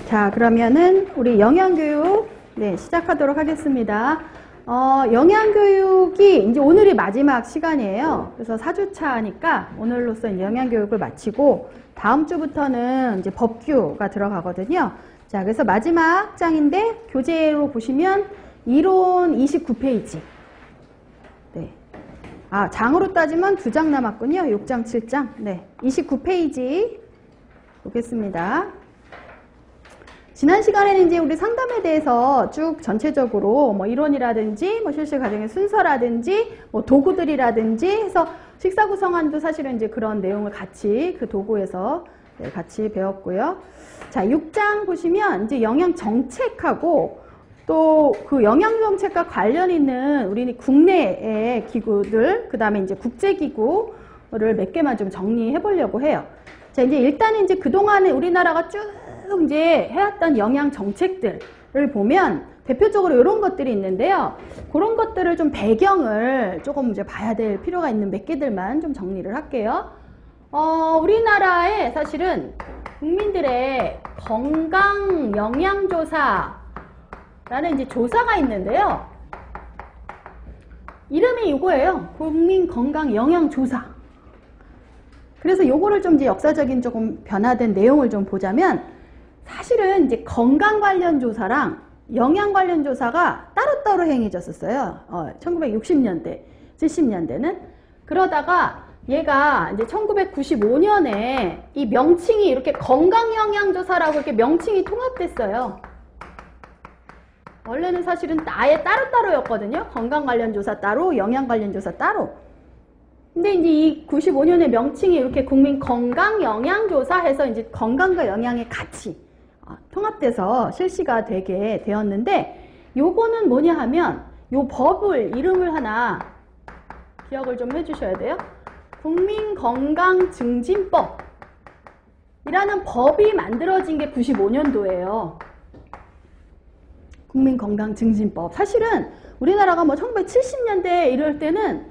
자, 그러면은 우리 영양교육 시작하도록 하겠습니다. 영양교육이 이제 오늘이 마지막 시간이에요. 그래서 4주차니까 오늘로써 이제 영양교육을 마치고 다음 주부터는 이제 법규가 들어가거든요. 자, 그래서 마지막 장인데 교재로 보시면 이론 29페이지. 네. 아, 장으로 따지면 2장 남았군요. 6장, 7장. 네. 29페이지 보겠습니다. 지난 시간에는 이제 우리 상담에 대해서 쭉 전체적으로 뭐 이론이라든지 뭐 실시 과정의 순서라든지 뭐 도구들이라든지 해서 식사 구성안도 사실은 이제 그런 내용을 같이 그 도구에서 같이 배웠고요. 자, 6장 보시면 이제 영양 정책하고 또 그 영양 정책과 관련 있는 우리 국내의 기구들, 그 다음에 이제 국제기구를 몇 개만 좀 정리해 보려고 해요. 자, 이제 일단은 이제 그동안에 우리나라가 쭉 이제 해왔던 영양 정책들을 보면 대표적으로 이런 것들이 있는데요. 그런 것들을 좀 배경을 조금 이제 봐야 될 필요가 있는 몇 개들만 좀 정리를 할게요. 우리나라에 사실은 국민들의 건강 영양조사라는 이제 조사가 있는데요. 이름이 이거예요. 국민건강영양조사. 그래서 요거를 좀 이제 역사적인 조금 변화된 내용을 좀 보자면 사실은 이제 건강 관련 조사랑 영양 관련 조사가 따로따로 행해졌었어요. 1960년대, 70년대는. 그러다가 얘가 이제 1995년에 이 명칭이 이렇게 건강영양조사라고 이렇게 명칭이 통합됐어요. 원래는 사실은 아예 따로따로였거든요. 건강 관련 조사 따로, 영양 관련 조사 따로. 근데 이제 이 95년에 명칭이 이렇게 국민건강영양조사 해서 이제 건강과 영양의 같이 통합돼서 실시가 되게 되었는데, 요거는 뭐냐 하면 요 법을 이름을 하나 기억을 좀 해주셔야 돼요. 국민건강증진법 이라는 법이 만들어진 게 95년도예요. 국민건강증진법. 사실은 우리나라가 뭐 1970년대 이럴 때는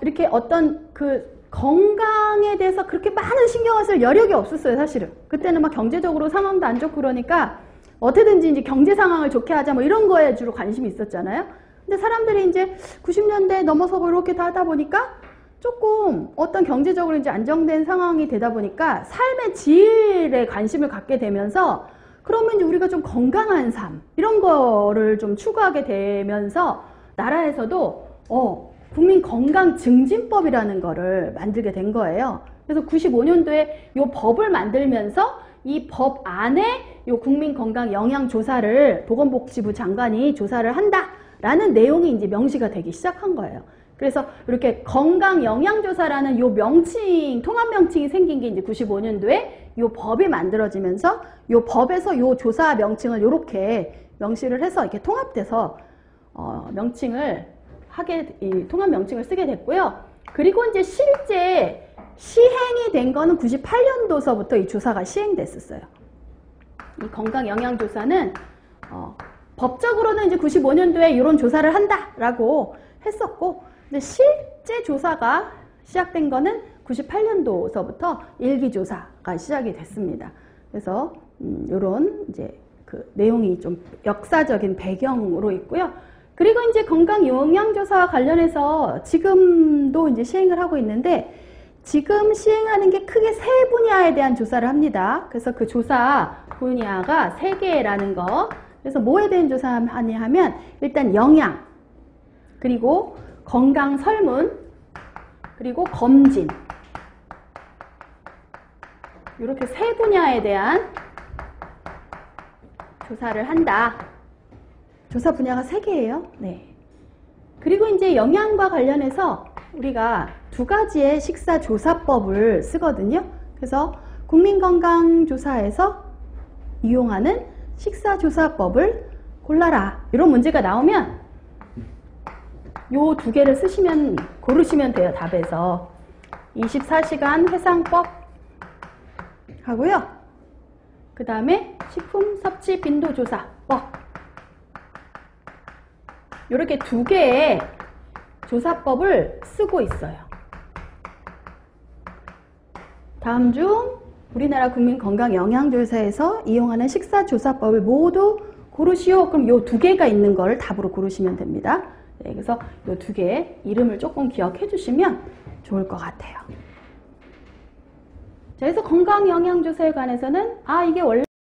이렇게 어떤 그 건강에 대해서 그렇게 많은 신경을 쓸 여력이 없었어요, 사실은. 그때는 막 경제적으로 상황도 안 좋고 그러니까 어떻게든지 이제 경제 상황을 좋게 하자 뭐 이런 거에 주로 관심이 있었잖아요. 근데 사람들이 이제 90년대 넘어서고 이렇게 다 하다 보니까 조금 어떤 경제적으로 이제 안정된 상황이 되다 보니까 삶의 질에 관심을 갖게 되면서 그러면 이제 우리가 좀 건강한 삶 이런 거를 좀 추구하게 되면서 나라에서도 국민건강증진법이라는 거를 만들게 된 거예요. 그래서 95년도에 이 법을 만들면서 이 법 안에 이 국민건강영양조사를 보건복지부 장관이 조사를 한다라는 내용이 이제 명시가 되기 시작한 거예요. 그래서 이렇게 건강영양조사라는 이 명칭, 통합명칭이 생긴 게 이제 95년도에 이 법이 만들어지면서 이 법에서 이 조사 명칭을 이렇게 명시를 해서 이렇게 통합돼서 명칭을 이 통합 명칭을 쓰게 됐고요. 그리고 이제 실제 시행이 된 거는 98년도서부터 이 조사가 시행됐었어요. 이 건강영양조사는 법적으로는 이제 95년도에 이런 조사를 한다라고 했었고, 근데 실제 조사가 시작된 거는 98년도서부터 일기조사가 시작이 됐습니다. 그래서 이런 이제 그 내용이 좀 역사적인 배경으로 있고요. 그리고 이제 건강영양조사와 관련해서 지금도 이제 시행을 하고 있는데, 지금 시행하는 게 크게 3분야에 대한 조사를 합니다. 그래서 그 조사 분야가 3개라는 거. 그래서 뭐에 대한 조사하냐 하면 일단 영양, 그리고 건강 설문, 그리고 검진. 이렇게 3분야에 대한 조사를 한다. 조사 분야가 3개예요. 네. 그리고 이제 영양과 관련해서 우리가 2가지의 식사조사법을 쓰거든요. 그래서 국민건강조사에서 이용하는 식사조사법을 골라라. 이런 문제가 나오면 요 2개를 쓰시면, 고르시면 돼요, 답에서. 24시간 해상법 하고요. 그 다음에 식품섭취빈도조사법. 이렇게 2개의 조사법을 쓰고 있어요. 다음 중 우리나라 국민건강영양조사에서 이용하는 식사조사법을 모두 고르시오. 그럼 요 2개가 있는 걸 답으로 고르시면 됩니다. 네, 그래서 요 2개 이름을 조금 기억해 주시면 좋을 것 같아요. 자, 그래서 건강영양조사에 관해서는 이게 원래